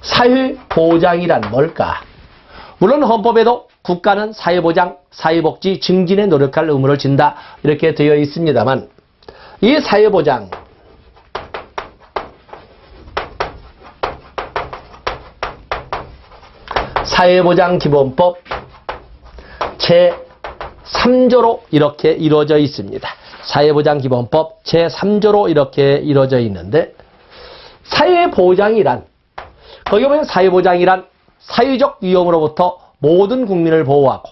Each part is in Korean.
사회보장이란 뭘까? 물론 헌법에도 국가는 사회보장, 사회복지 증진에 노력할 의무를 진다 이렇게 되어 있습니다만 이 사회보장 사회보장기본법 제3조로 이렇게 이루어져 있습니다. 사회보장기본법 제3조로 이렇게 이루어져 있는데 사회보장이란 거기 보면 사회보장이란 사회적 위험으로부터 모든 국민을 보호하고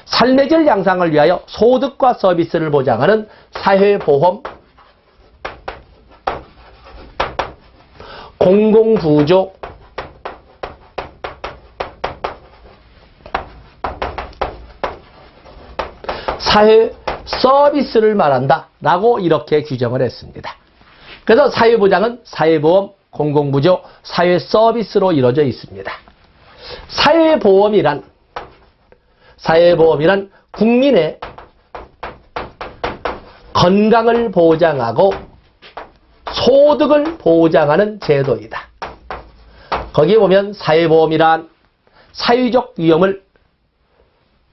삶의 질 향상을 위하여 소득과 서비스를 보장하는 사회보험, 공공부조, 사회 서비스를 말한다 라고 이렇게 규정을 했습니다. 그래서 사회보장은 사회보험, 공공부조, 사회 서비스로 이루어져 있습니다. 사회보험이란 국민의 건강을 보장하고 소득을 보장하는 제도이다. 거기에 보면 사회보험이란 사회적 위험을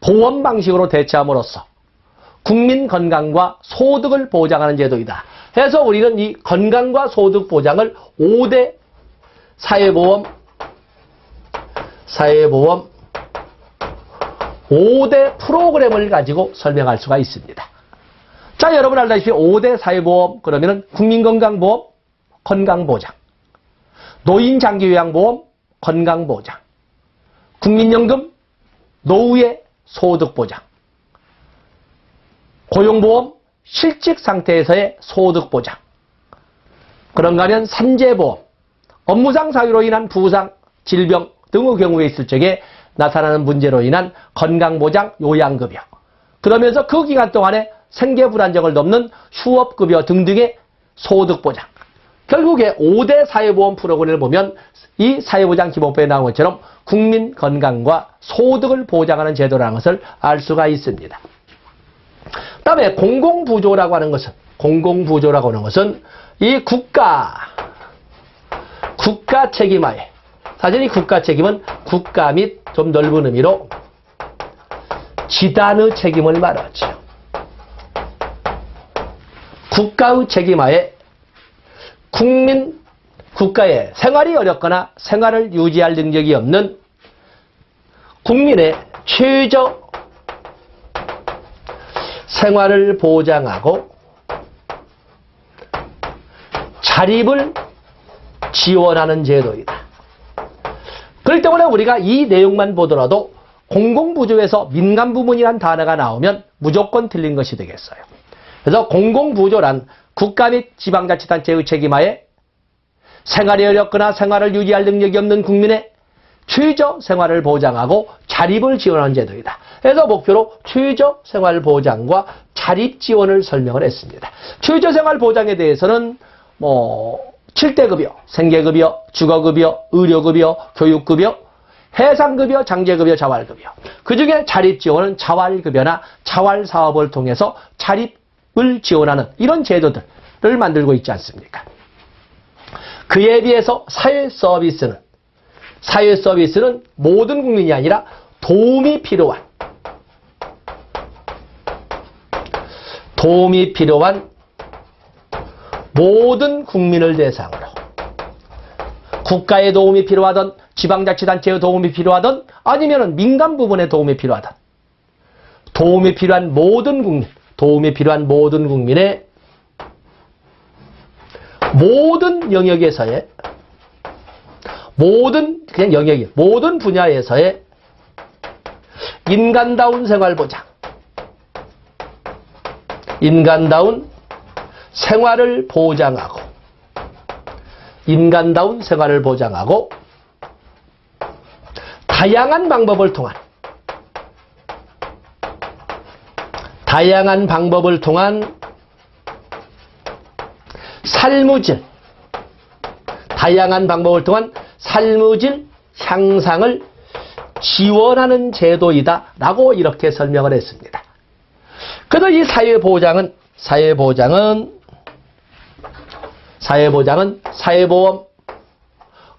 보험 방식으로 대처함으로써 국민 건강과 소득을 보장하는 제도이다. 해서 우리는 이 건강과 소득 보장을 5대 사회보험 5대 프로그램을 가지고 설명할 수가 있습니다. 자, 여러분 알다시피 5대 사회보험 그러면은 국민건강보험, 건강보장, 노인장기요양보험, 건강보장, 국민연금, 노후의 소득보장, 고용보험, 실직 상태에서의 소득보장, 그런가 하면 산재보험, 업무상 사유로 인한 부상, 질병 등의 경우에 있을 적에 나타나는 문제로 인한 건강보장, 요양급여, 그러면서 그 기간 동안에 생계불안정을 돕는 휴업급여 등등의 소득보장. 결국에 5대 사회보험 프로그램을 보면 이 사회보장기본법에 나온 것처럼 국민 건강과 소득을 보장하는 제도라는 것을 알 수가 있습니다. 그 다음에 공공부조라고 하는 것은 이 국가 책임하에, 사실 이 국가 책임은 국가 및 좀 넓은 의미로 집단의 책임을 말하죠. 국가의 책임하에 국가의 생활이 어렵거나 생활을 유지할 능력이 없는 국민의 최저 생활을 보장하고 자립을 지원하는 제도이다. 그렇기 때문에 우리가 이 내용만 보더라도 공공부조에서 민간부문이란 단어가 나오면 무조건 틀린 것이 되겠어요. 그래서 공공부조란 국가 및 지방자치단체의 책임하에 생활이 어렵거나 생활을 유지할 능력이 없는 국민의 최저 생활을 보장하고 자립을 지원하는 제도이다. 그래서 목표로 최저 생활 보장과 자립 지원을 설명을 했습니다. 최저 생활 보장에 대해서는 7대 급여, 생계급여, 주거급여, 의료급여, 교육급여, 해상급여, 장제급여, 자활급여. 그중에 자립지원은 자활급여나 자활사업을 통해서 자립을 지원하는 이런 제도들을 만들고 있지 않습니까? 그에 비해서 사회서비스는 모든 국민이 아니라 도움이 필요한 모든 국민을 대상으로 국가의 도움이 필요하던 지방자치단체의 도움이 필요하던 아니면 민간 부분의 도움이 필요하던 도움이 필요한 모든 국민의 모든 영역에서의 모든 분야에서의 인간다운 생활보장, 인간다운 생활을 보장하고 다양한 방법을 통한 삶의 질 향상을 지원하는 제도이다 라고 이렇게 설명을 했습니다. 그래서 이 사회보장은 사회보험,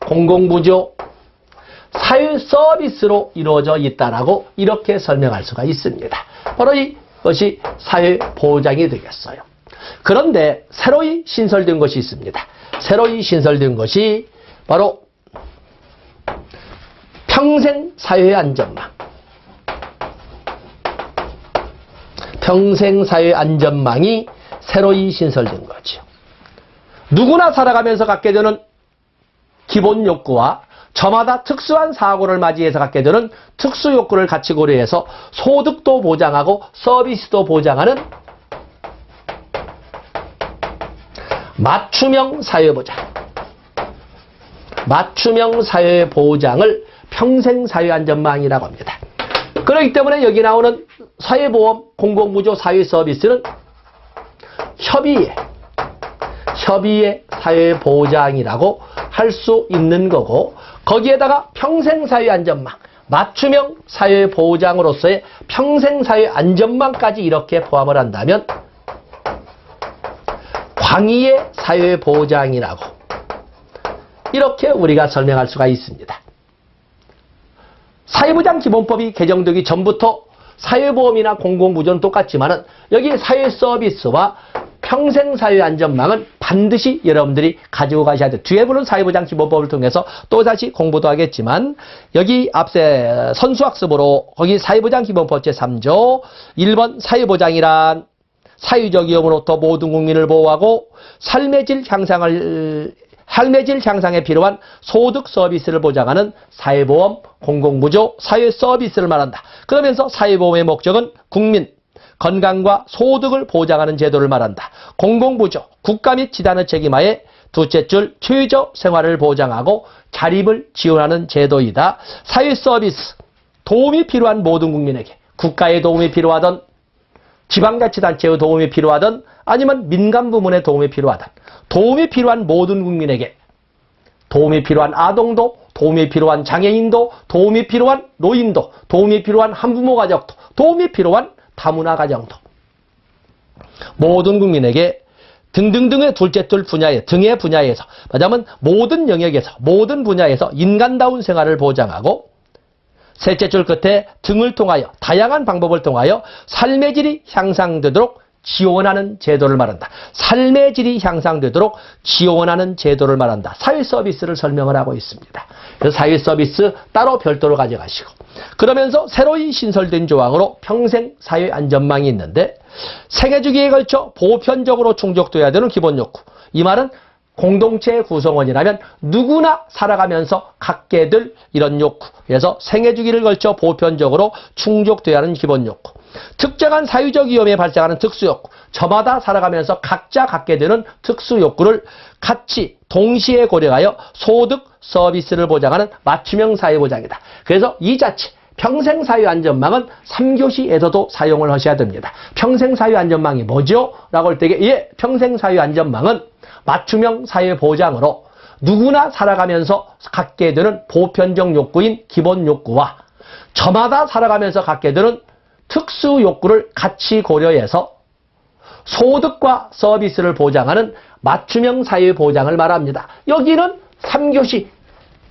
공공부조, 사회 서비스로 이루어져 있다라고 이렇게 설명할 수가 있습니다. 바로 이것이 사회 보장이 되겠어요. 그런데 새로이 신설된 것이 있습니다. 새로이 신설된 것이 바로 평생 사회 안전망. 평생 사회 안전망이 새로이 신설된 거죠. 누구나 살아가면서 갖게 되는 기본 욕구와 저마다 특수한 사고를 맞이해서 갖게 되는 특수 욕구를 같이 고려해서 소득도 보장하고 서비스도 보장하는 맞춤형 사회보장. 맞춤형 사회보장을 평생 사회안전망이라고 합니다. 그렇기 때문에 여기 나오는 사회보험, 공공부조, 사회서비스는 협의의 사회보장이라고 할 수 있는 거고, 거기에다가 평생사회안전망, 맞춤형 사회보장으로서의 평생사회안전망까지 이렇게 포함을 한다면 광의의 사회보장이라고 이렇게 우리가 설명할 수가 있습니다. 사회보장기본법이 개정되기 전부터 사회보험이나 공공부조는 똑같지만은 여기 사회서비스와 평생사회안전망은 반드시 여러분들이 가지고 가셔야 돼요. 뒤에 보는 사회보장기본법을 통해서 또다시 공부도 하겠지만 여기 앞세 선수학습으로 거기 사회보장기본법 제3조 1번 사회보장이란 사회적 위험으로부터 모든 국민을 보호하고 삶의 질 향상에 필요한 소득 서비스를 보장하는 사회보험, 공공부조, 사회서비스를 말한다. 그러면서 사회보험의 목적은 국민 건강과 소득을 보장하는 제도를 말한다. 공공부조, 국가 및 지단의 책임하에 둘째 줄 최저 생활을 보장하고 자립을 지원하는 제도이다. 사회서비스, 도움이 필요한 모든 국민에게 국가의 도움이 필요하던 지방자치단체의 도움이 필요하던 아니면 민간부문의 도움이 필요하던 도움이 필요한 모든 국민에게 도움이 필요한 아동도, 도움이 필요한 장애인도, 도움이 필요한 노인도, 도움이 필요한 한부모 가족도, 도움이 필요한 다문화 가정도 모든 국민에게 등등등의 둘째 줄 분야에 등의 분야에서 말하자면 모든 영역에서 모든 분야에서 인간다운 생활을 보장하고 셋째 줄 끝에 등을 통하여 다양한 방법을 통하여 삶의 질이 향상되도록 지원하는 제도를 말한다. 삶의 질이 향상되도록 지원하는 제도를 말한다. 사회서비스를 설명을 하고 있습니다. 그래서 사회서비스 따로 별도로 가져가시고 그러면서 새로이 신설된 조항으로 평생 사회안전망이 있는데 생애주기에 걸쳐 보편적으로 충족돼야 되는 기본욕구. 이 말은 공동체 구성원이라면 누구나 살아가면서 갖게 될 이런 욕구. 그래서 생애주기를 걸쳐 보편적으로 충족돼야 하는 기본욕구. 특정한 사회적 위험에 발생하는 특수욕구. 저마다 살아가면서 각자 갖게 되는 특수욕구를 같이 동시에 고려하여 소득, 서비스를 보장하는 맞춤형 사회보장이다. 그래서 이 자체 평생사회안전망은 3교시에서도 사용을 하셔야 됩니다. 평생사회안전망이 뭐죠? 라고 할 때에 평생사회안전망은 맞춤형 사회보장으로 누구나 살아가면서 갖게 되는 보편적 욕구인 기본 욕구와 저마다 살아가면서 갖게 되는 특수 욕구를 같이 고려해서 소득과 서비스를 보장하는 맞춤형 사회보장을 말합니다. 여기는 3교시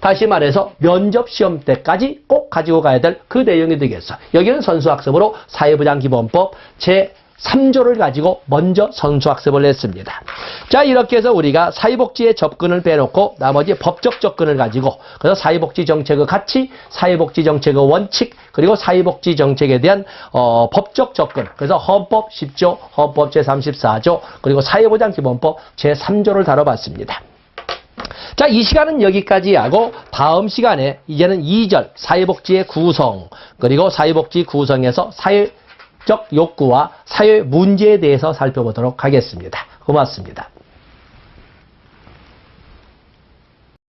다시 말해서 면접시험 때까지 꼭 가지고 가야 될 그 내용이 되겠어. 여기는 선수학습으로 사회보장기본법 제3조를 가지고 먼저 선수학습을 했습니다. 자, 이렇게 해서 우리가 사회복지의 접근을 빼놓고 나머지 법적 접근을 가지고 그래서 사회복지 정책의 가치, 사회복지 정책의 원칙, 그리고 사회복지 정책에 대한 법적 접근. 그래서 헌법 10조, 헌법 제34조, 그리고 사회보장기본법 제3조를 다뤄봤습니다. 자, 이 시간은 여기까지 하고 다음 시간에 이제는 2절 사회복지의 구성, 그리고 사회복지 구성에서 사회적 욕구와 사회 문제에 대해서 살펴보도록 하겠습니다. 고맙습니다.